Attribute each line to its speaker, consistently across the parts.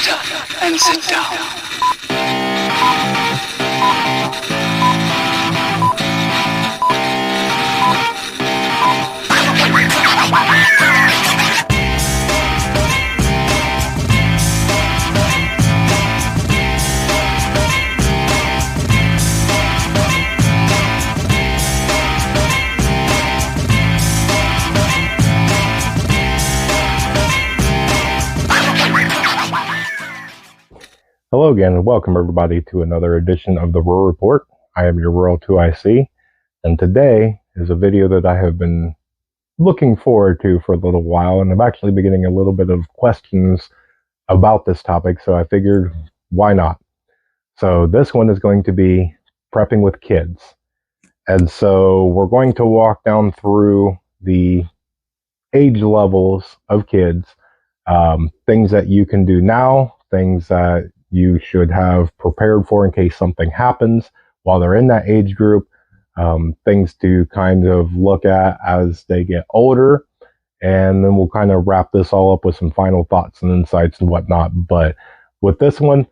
Speaker 1: Shut up and sit down.
Speaker 2: Hello again, and welcome everybody to another edition of the Rural Report. I am your Rural 2IC, and today is a video that I have been looking forward to for a little while, and I'm actually been getting a little bit of questions about this topic, so I figured, why not? So this one is going to be prepping with kids. And so we're going to walk down through the age levels of kids, things that you can do now, things that you should have prepared for in case something happens while they're in that age group, things to kind of look at as they get older, and then we'll kind of wrap this all up with some final thoughts and insights and whatnot. But with this one,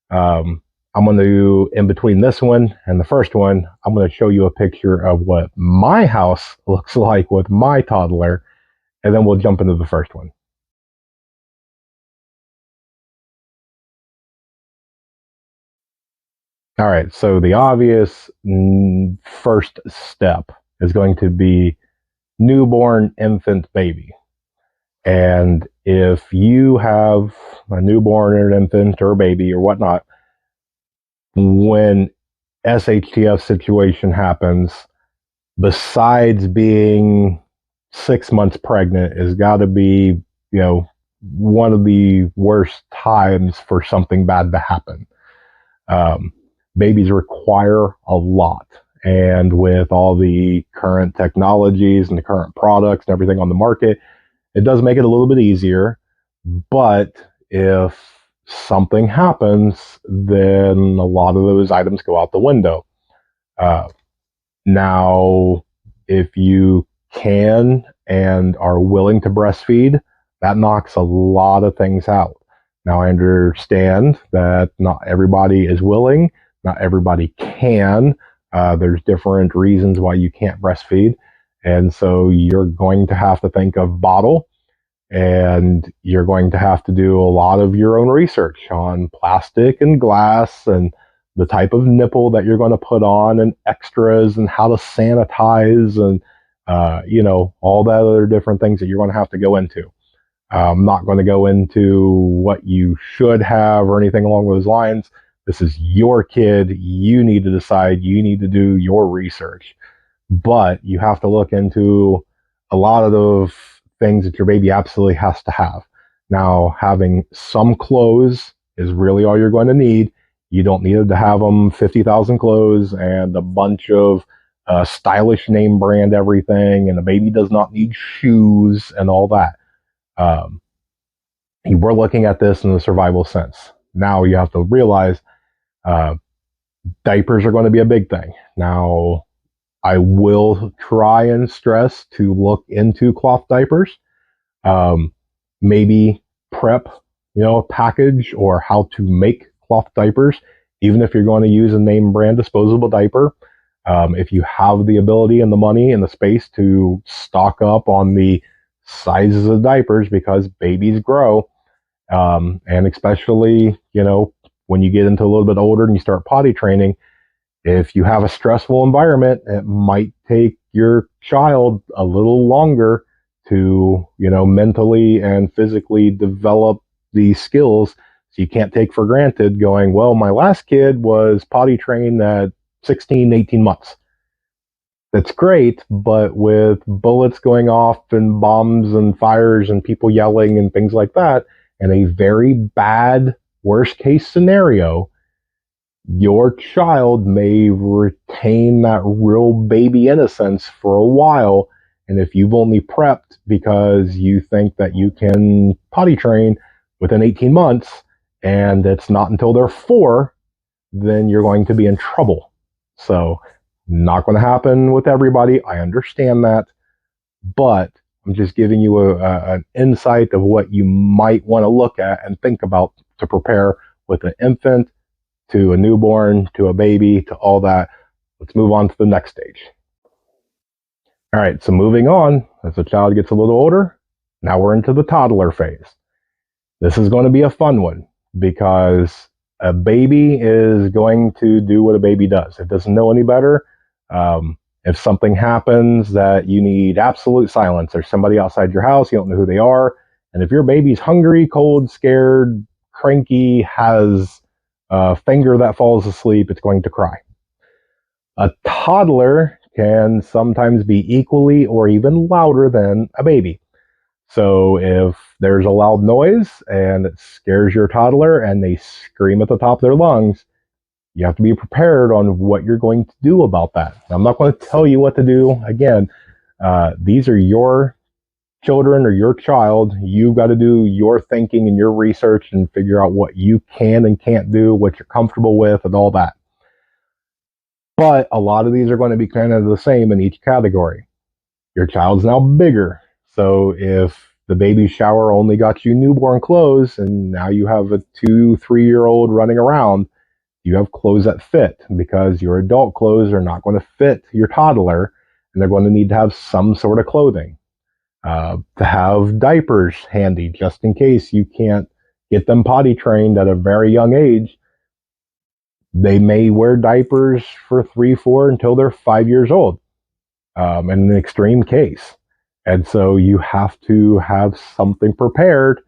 Speaker 2: I'm going to, in between this one and the first one, I'm going to show you a picture of what my house looks like with my toddler, and then we'll jump into the first one. All right, so the obvious first step is going to be newborn infant baby. And if you have a newborn or an infant or a baby or whatnot, when SHTF situation happens, besides being 6 months pregnant, has got to be, one of the worst times for something bad to happen. Babies require a lot, and with all the current technologies and the current products and everything on the market, it does make it a little bit easier. But if something happens, then a lot of those items go out the window. Now, if you can and are willing to breastfeed, that knocks a lot of things out. Now, I understand that not everybody is willing. Not everybody can. There's different reasons why you can't breastfeed. And so you're going to have to think of bottle, and you're going to have to do a lot of your own research on plastic and glass and the type of nipple that you're going to put on and extras and how to sanitize and, all that other different things that you're going to have to go into. I'm not going to go into what you should have or anything along those lines. This is your kid. You need to decide. You need to do your research. But you have to look into a lot of those things that your baby absolutely has to have. Now, having some clothes is really all you're going to need. You don't need to have them 50,000 clothes and a bunch of stylish name brand everything, and a baby does not need shoes and all that. We're looking at this in the survival sense. Now you have to realize diapers are going to be a big thing. Now, I will try and stress to look into cloth diapers. Maybe prep, a package or how to make cloth diapers, even if you're going to use a name brand disposable diaper. If you have the ability and the money and the space to stock up on the sizes of diapers, because babies grow, and especially, when you get into a little bit older and you start potty training, if you have a stressful environment, it might take your child a little longer to, mentally and physically develop these skills. So you can't take for granted going, well, my last kid was potty trained at 16, 18 months. That's great, but with bullets going off and bombs and fires and people yelling and things like that, and a very bad worst case scenario, your child may retain that real baby innocence for a while. And if you've only prepped because you think that you can potty train within 18 months and it's not until they're 4, then you're going to be in trouble. So, not going to happen with everybody. I understand that. But I'm just giving you an insight of what you might want to look at and think about to prepare with an infant, to a newborn, to a baby, to all that. Let's move on to the next stage. All right, so moving on, as the child gets a little older, now we're into the toddler phase. This is going to be a fun one because a baby is going to do what a baby does. It doesn't know any better. If something happens that you need absolute silence, there's somebody outside your house, you don't know who they are, and if your baby's hungry, cold, scared, cranky, has a finger that falls asleep, it's going to cry. A toddler can sometimes be equally or even louder than a baby. So if there's a loud noise and it scares your toddler and they scream at the top of their lungs, you have to be prepared on what you're going to do about that. Now, I'm not going to tell you what to do. Again, these are your children or your child. You've got to do your thinking and your research and figure out what you can and can't do, what you're comfortable with, and all that. But a lot of these are going to be kind of the same in each category. Your child's now bigger. So if the baby shower only got you newborn clothes and now you have a 2-3-year-old running around, you have clothes that fit, because your adult clothes are not going to fit your toddler, and they're going to need to have some sort of clothing. To have diapers handy just in case you can't get them potty trained at a very young age. They may wear diapers for 3-4 until they're 5 years old, in an extreme case. And so you have to have something prepared,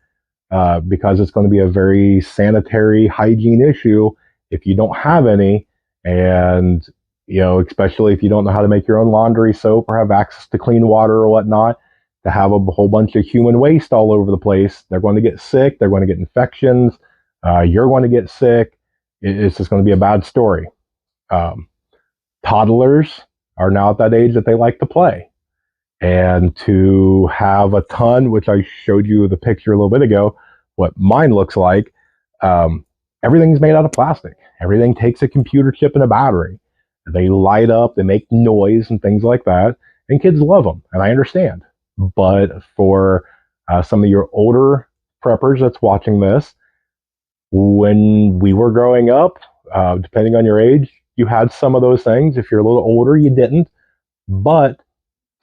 Speaker 2: because it's going to be a very sanitary hygiene issue if you don't have any. And, especially if you don't know how to make your own laundry soap or have access to clean water or whatnot, to have a whole bunch of human waste all over the place, they're going to get sick. They're going to get infections. You're going to get sick. It's just going to be a bad story. Toddlers are now at that age that they like to play. And to have a ton, which I showed you the picture a little bit ago, what mine looks like, everything's made out of plastic. Everything takes a computer chip and a battery. They light up, they make noise and things like that. And kids love them, and I understand. But for some of your older preppers that's watching this, when we were growing up, depending on your age, you had some of those things. If you're a little older, you didn't. But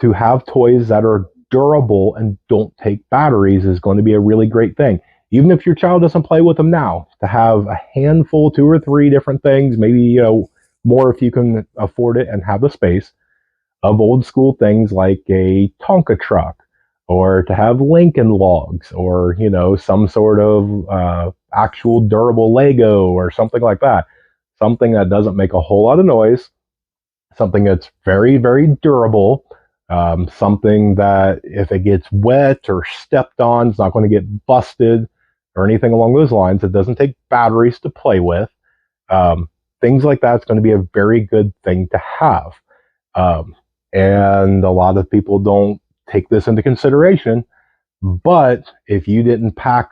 Speaker 2: to have toys that are durable and don't take batteries is going to be a really great thing. Even if your child doesn't play with them now, to have a handful, 2 or 3 different things, maybe more if you can afford it and have the space, of old school things like a Tonka truck, or to have Lincoln Logs, or some sort of actual durable Lego or something like that. Something that doesn't make a whole lot of noise, something that's very, very durable. Something that if it gets wet or stepped on, it's not going to get busted or anything along those lines. It doesn't take batteries to play with. Things like that's going to be a very good thing to have. And a lot of people don't take this into consideration. But if you didn't pack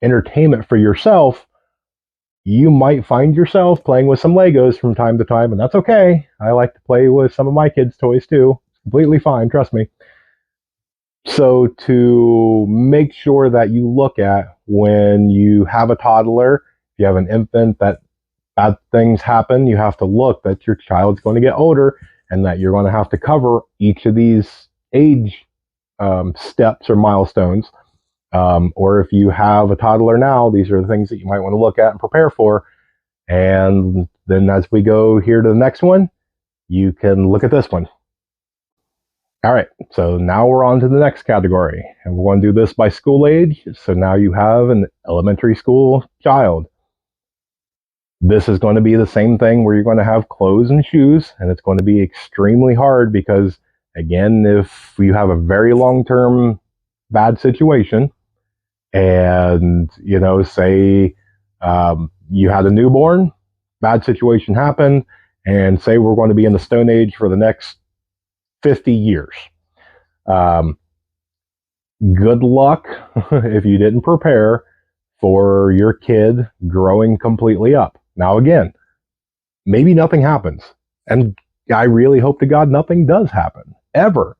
Speaker 2: entertainment for yourself, you might find yourself playing with some Legos from time to time, and that's okay. I like to play with some of my kids' toys too. Completely fine, trust me. So to make sure that you look at when you have a toddler, if you have an infant, that bad things happen, you have to look that your child's going to get older and that you're going to have to cover each of these age steps or milestones. Or if you have a toddler now, these are the things that you might want to look at and prepare for. And then as we go here to the next one, you can look at this one. All right, so now we're on to the next category, and we're going to do this by school age. So now you have an elementary school child. This is going to be the same thing where you're going to have clothes and shoes, and it's going to be extremely hard because, again, if you have a very long-term bad situation, and, say you had a newborn, bad situation happened, and say we're going to be in the Stone Age for the next 50 years. Good luck if you didn't prepare for your kid growing completely up. Now, again, maybe nothing happens. And I really hope to God nothing does happen, ever.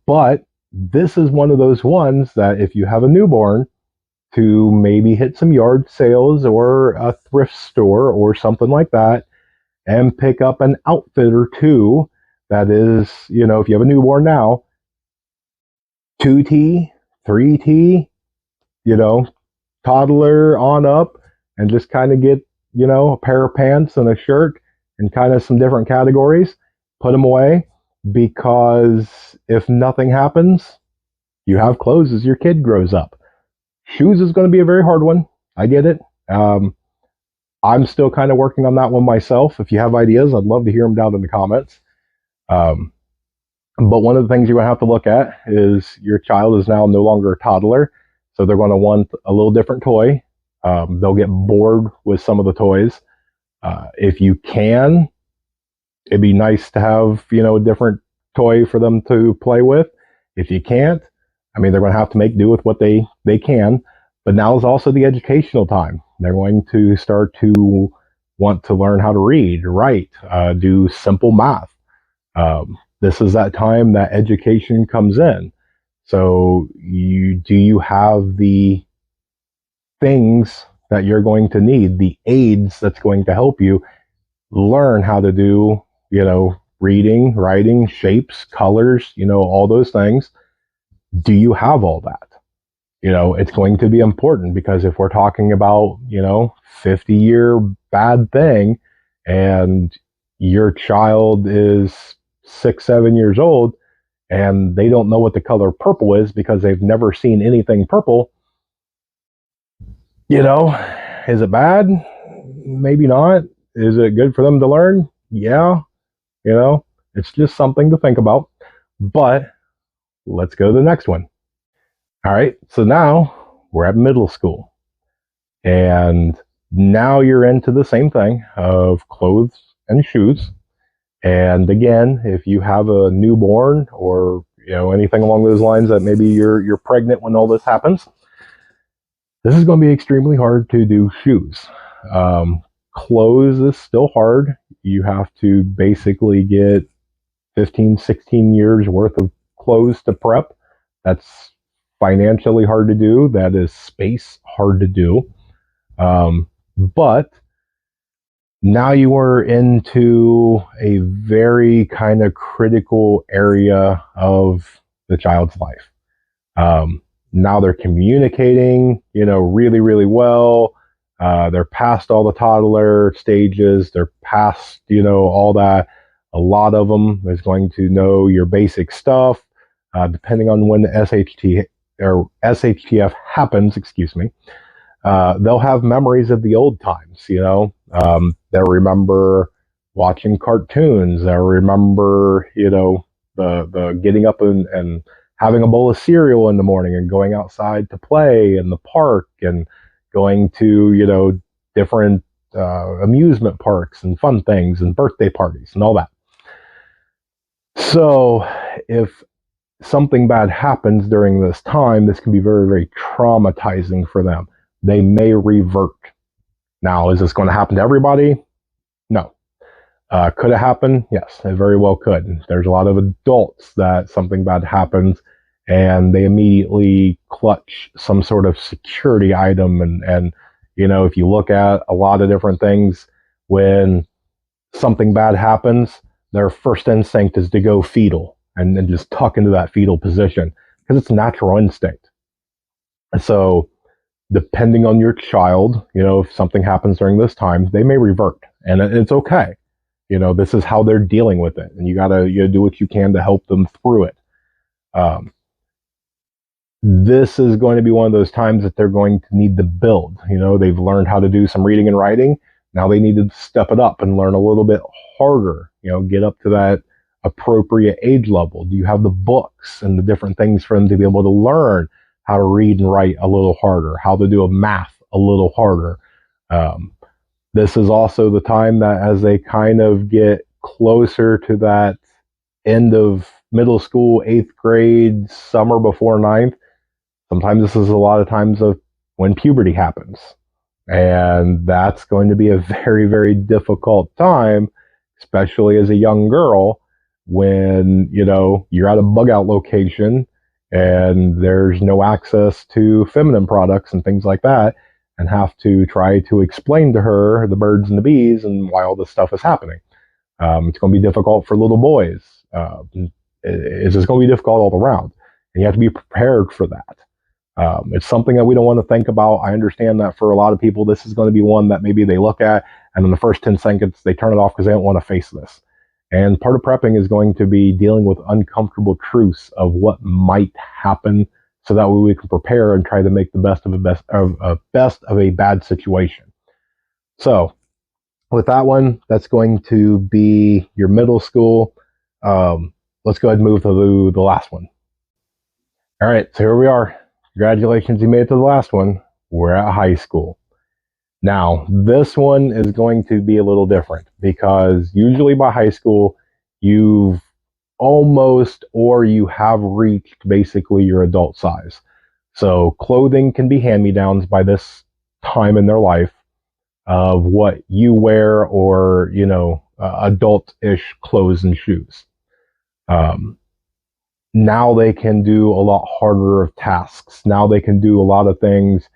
Speaker 2: But this is one of those ones that if you have a newborn, to maybe hit some yard sales or a thrift store or something like that and pick up an outfit or two that is, if you have a newborn now, 2T, 3T, you know, toddler on up, and just kind of get, a pair of pants and a shirt and kind of some different categories, put them away, because if nothing happens, you have clothes as your kid grows up. Shoes is going to be a very hard one. I get it. I'm still kind of working on that one myself. If you have ideas, I'd love to hear them down in the comments. But one of the things you're going to have to look at is your child is now no longer a toddler, so they're going to want a little different toy. They'll get bored with some of the toys. If you can, it'd be nice to have, a different toy for them to play with. If you can't, I mean, they're going to have to make do with what they can. But now is also the educational time. They're going to start to want to learn how to read, write, do simple math. This is that time that education comes in. So do you have the things that you're going to need, the aids that's going to help you learn how to do, reading, writing, shapes, colors, all those things? Do you have all that? It's going to be important, because if we're talking about, 50-year bad thing, and your child is 6, 7 years old, and they don't know what the color purple is because they've never seen anything purple, is it bad? Maybe not. Is it good for them to learn? Yeah. It's just something to think about. But let's go to the next one. All right. So now we're at middle school. And now you're into the same thing of clothes and shoes. And again, if you have a newborn or anything along those lines, that maybe you're pregnant when all this happens, this is going to be extremely hard to do shoes. Clothes is still hard. You have to basically get 15, 16 years worth of clothes to prep. That's financially hard to do. That is space hard to do. But now you are into a very kind of critical area of the child's life. Now they're communicating, really, really well. They're past all the toddler stages. They're past, all that. A lot of them is going to know your basic stuff. Depending on when the SHTF happens, they'll have memories of the old times, they'll remember watching cartoons. They'll remember, the getting up and having a bowl of cereal in the morning and going outside to play in the park and going to, different amusement parks and fun things and birthday parties and all that. So if something bad happens during this time, this can be very, very traumatizing for them. They may revert. Now, is this going to happen to everybody? No. Could it happen? Yes, it very well could. There's a lot of adults that something bad happens and they immediately clutch some sort of security item. And if you look at a lot of different things, when something bad happens, their first instinct is to go fetal and then just tuck into that fetal position because it's a natural instinct. So depending on your child, if something happens during this time, they may revert, and it's okay. This is how they're dealing with it, and you gotta do what you can to help them through it. This is going to be one of those times that they're going to need to build. They've learned how to do some reading and writing. Now they need to step it up and learn a little bit harder, get up to that appropriate age level. Do you have the books and the different things for them to be able to learn how to read and write a little harder, how to do a math a little harder? This is also the time that as they kind of get closer to that end of middle school, 8th grade, summer before 9th, sometimes this is a lot of times of when puberty happens. And that's going to be a very, very difficult time, especially as a young girl, when, you're at a bug out location and there's no access to feminine products and things like that, and have to try to explain to her the birds and the bees and why all this stuff is happening. It's going to be difficult for little boys. It's just going to be difficult all around, and you have to be prepared for that. It's something that we don't want to think about. I understand that for a lot of people, this is going to be one that maybe they look at, and in the first 10 seconds, they turn it off because they don't want to face this. And part of prepping is going to be dealing with uncomfortable truths of what might happen, so that way we can prepare and try to make the best of a bad situation. So, with that one, that's going to be your middle school. Let's go ahead and move to the last one. All right, so here we are. Congratulations, you made it to the last one. We're at high school. Now, this one is going to be a little different, because usually by high school, you've almost, or you have reached basically your adult size. So clothing can be hand-me-downs by this time in their life of what you wear, or, adult-ish clothes and shoes. Now they can do a lot harder of tasks. Now they can do a lot of things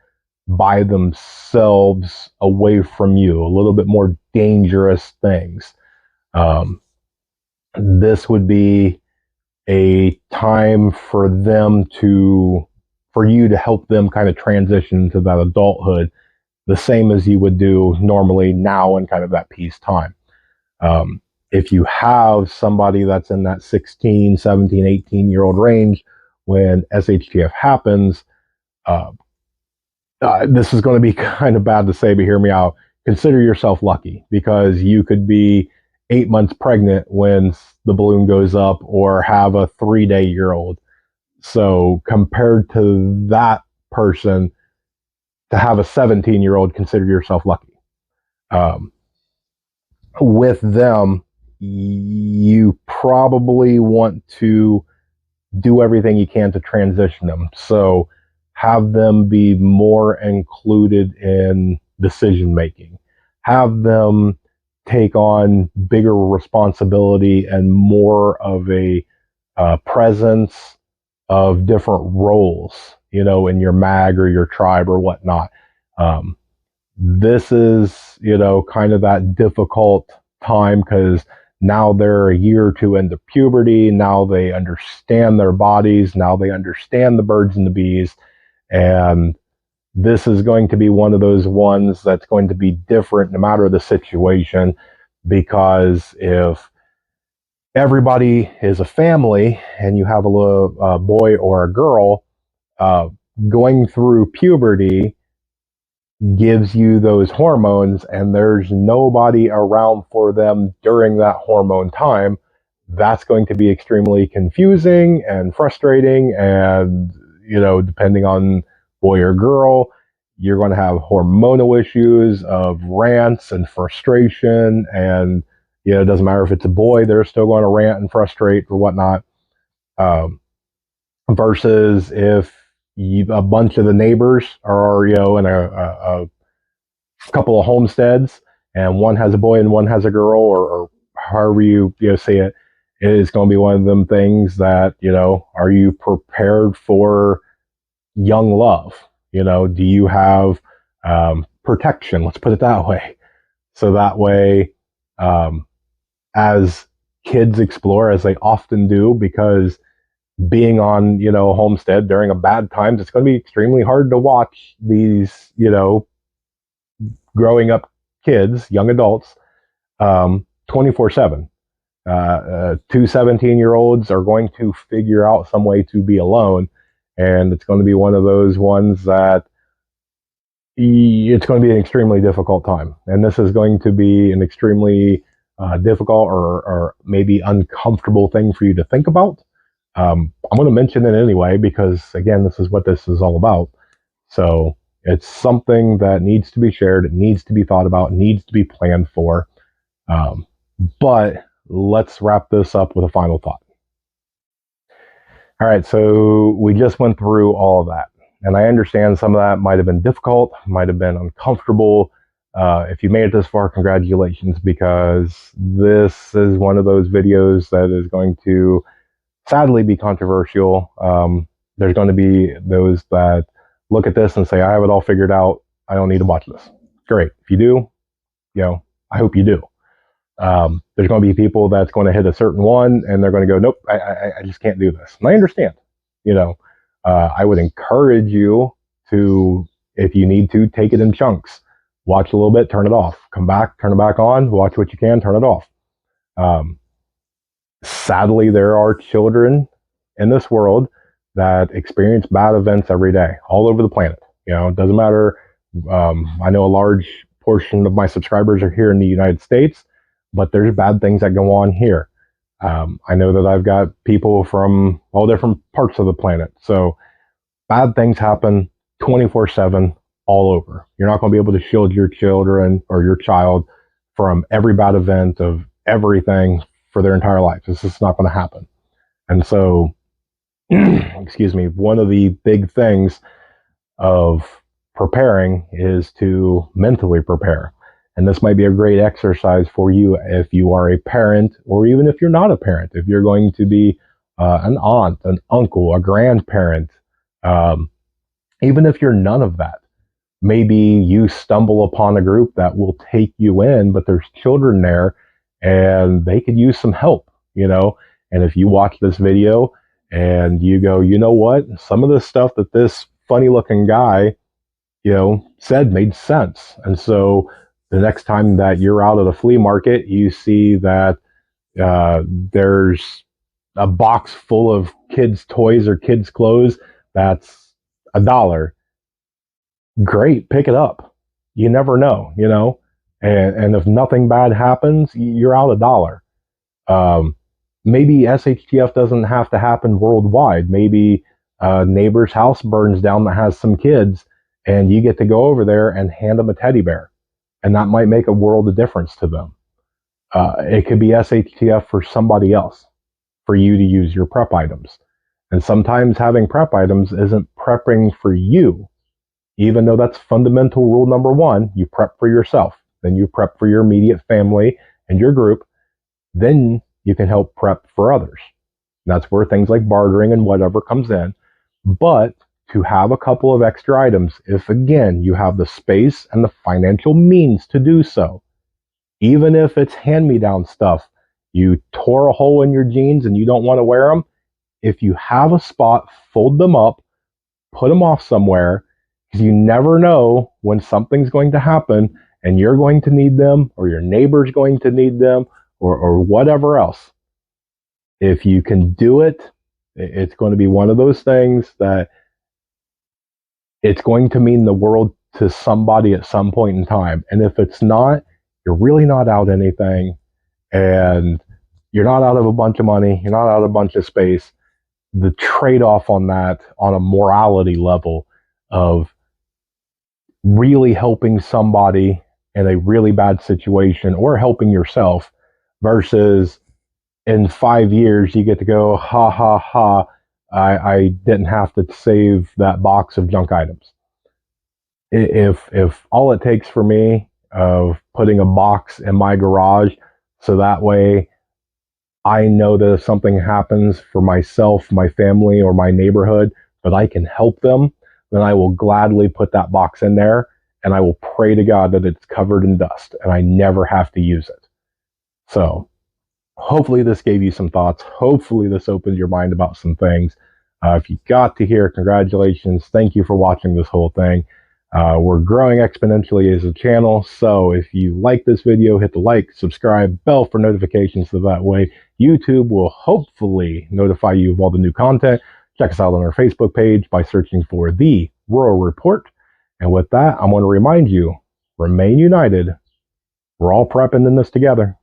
Speaker 2: by themselves away from you, a little bit more dangerous things. This would be a time for you to help them kind of transition to that adulthood, the same as you would do normally now in kind of that peace time. If you have somebody that's in that 16, 17, 18-year-old range when SHTF happens, this is going to be kind of bad to say, but hear me out. Consider yourself lucky, because you could be 8 months pregnant when the balloon goes up, or have a 3-day-year-old. So compared to that person, to have a 17-year-old, consider yourself lucky. With them, you probably want to do everything you can to transition them. So have them be more included in decision making. Have them take on bigger responsibility and more of a presence of different roles, in your mag or your tribe or whatnot. This is, kind of that difficult time, because now they're a year or two into puberty. Now they understand their bodies. Now they understand the birds and the bees. And this is going to be one of those ones that's going to be different no matter the situation, because if everybody is a family and you have a little boy or a girl, going through puberty gives you those hormones, and there's nobody around for them during that hormone time. That's going to be extremely confusing and frustrating, and depending on boy or girl, you're going to have hormonal issues of rants and frustration, and it doesn't matter if it's a boy, they're still going to rant and frustrate or whatnot. Versus if a bunch of the neighbors are, in a couple of homesteads, and one has a boy and one has a girl, or however you say it, it is going to be one of them things that, are you prepared for young love? Do you have protection? Let's put it that way. So that way, as kids explore, as they often do, because being on, a homestead during a bad times, it's going to be extremely hard to watch these, growing up kids, young adults, 24/7. Two 17-year-olds are going to figure out some way to be alone, and it's going to be one of those ones that it's going to be an extremely difficult time. And this is going to be an extremely difficult or maybe uncomfortable thing for you to think about. I'm going to mention it anyway, because again, this is what this is all about. So it's something that needs to be shared. It needs to be thought about, needs to be planned for. But let's wrap this up with a final thought. All right. So we just went through all of that, and I understand some of that might have been difficult, might have been uncomfortable. If you made it this far, congratulations, because this is one of those videos that is going to sadly be controversial. there's going to be those that look at this and say, I have it all figured out. I don't need to watch this. Great. If you do, I hope you do. There's going to be people that's going to hit a certain one and they're going to go, nope, I just can't do this. And I understand, I would encourage you to, if you need to, take it in chunks. Watch a little bit, turn it off. Come back, turn it back on. Watch what you can, turn it off. Sadly, there are children in this world that experience bad events every day, all over the planet. It doesn't matter. I know a large portion of my subscribers are here in the United States, but there's bad things that go on here. I know that I've got people from all different parts of the planet. So bad things happen 24/7 all over. You're not going to be able to shield your children or your child from every bad event of everything for their entire life. This is not going to happen. And so, excuse me, one of the big things of preparing is to mentally prepare. And this might be a great exercise for you if you are a parent, or even if you're not a parent, if you're going to be an aunt, an uncle, a grandparent, even if you're none of that. Maybe you stumble upon a group that will take you in, but there's children there and they could use some help, And if you watch this video and you go, you know what, some of the stuff that this funny looking guy, said made sense. And so the next time that you're out at a flea market, you see that there's a box full of kids' toys or kids' clothes that's $1. Great, pick it up. You never know, and if nothing bad happens, you're out $1. Maybe SHTF doesn't have to happen worldwide. Maybe a neighbor's house burns down that has some kids, and you get to go over there and hand them a teddy bear, and that might make a world of difference to them. It could be SHTF for somebody else, for you to use your prep items. And sometimes having prep items isn't prepping for you. Even though that's fundamental rule number one, you prep for yourself, then you prep for your immediate family and your group, then you can help prep for others. And that's where things like bartering and whatever comes in. But to have a couple of extra items, if again, you have the space and the financial means to do so, even if it's hand-me-down stuff, you tore a hole in your jeans and you don't want to wear them, if you have a spot, fold them up, put them off somewhere, because you never know when something's going to happen and you're going to need them, or your neighbor's going to need them, or whatever else. If you can do it, it's going to be one of those things that it's going to mean the world to somebody at some point in time. And if it's not, you're really not out anything, and you're not out of a bunch of money, you're not out of a bunch of space. The trade-off on that, on a morality level of really helping somebody in a really bad situation, or helping yourself, versus in 5 years you get to go, ha ha ha, I didn't have to save that box of junk items. If all it takes for me of putting a box in my garage, so that way I know that if something happens for myself, my family, or my neighborhood, that I can help them, then I will gladly put that box in there, and I will pray to God that it's covered in dust and I never have to use it. So hopefully this gave you some thoughts. Hopefully this opened your mind about some things. If you got to here, congratulations. Thank you for watching this whole thing. We're growing exponentially as a channel, so if you like this video, hit the like, subscribe, bell for notifications, so that way YouTube will hopefully notify you of all the new content. Check us out on our Facebook page by searching for The Rural Report. And with that, I'm going to remind you, remain united. We're all prepping in this together.